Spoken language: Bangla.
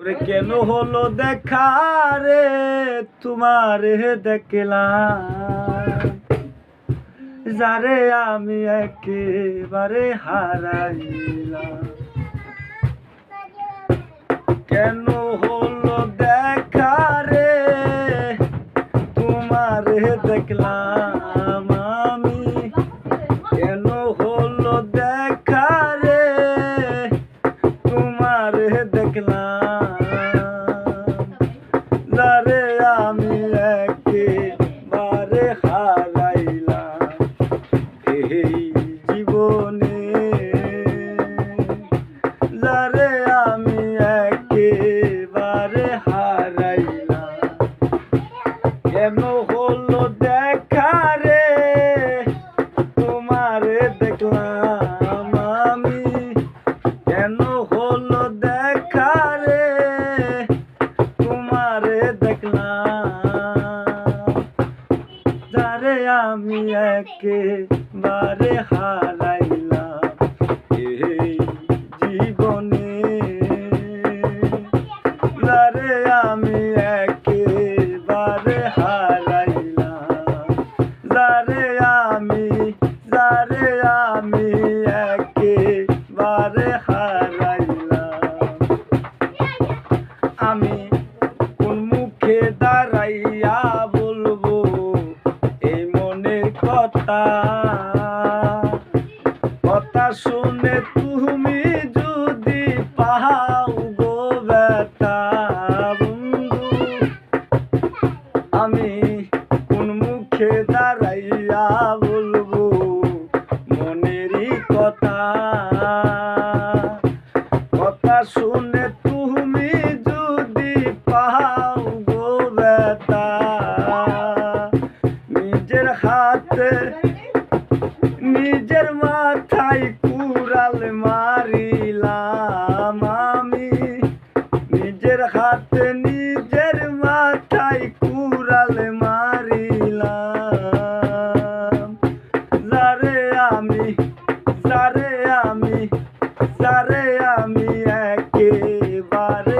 ওরে কেন হলো দেখা রে তোমারে দেখলাম, যারে আমি একেবারে হারাইলাম। কেন হলো দেখা রে তোমারে দেখলাম আমি, কেন হলো দেখা রে তোমারে দেখলাম, যারে আমি একেবারে হারাইলাম এই জীবনে, যারে আমি একেবারে হারাইলাম। কেন হলো দেখা রে তোমারে দেখলাম আমি, কেন হলো দেখা রে তোমারে দেখলাম, যারে আমি একেবারে হারাইলাম এই জীবনে, যারে আমি একেবারে হারাইলাম, যারে আমি একেবারে হারাইলাম। আমি কোন মুখে দাঁড়াইয়া বলবো এই মনের কথা, কথা শুনে তুমি যদি পাও গো ব্যথা বন্ধু, আমি কোন মুখে দাঁড়াইয়া বলবো মনেরই কথা, কথা শুনে তুমি যদি পাও গো ব্যথা, নিজের হাতে নিজের মাথায় কুড়াল মারিলাম আমি, নিজের হাতে নিজের মাথায় কুড়াল মারিলাম, যারে আমি যারে আমি একেবারে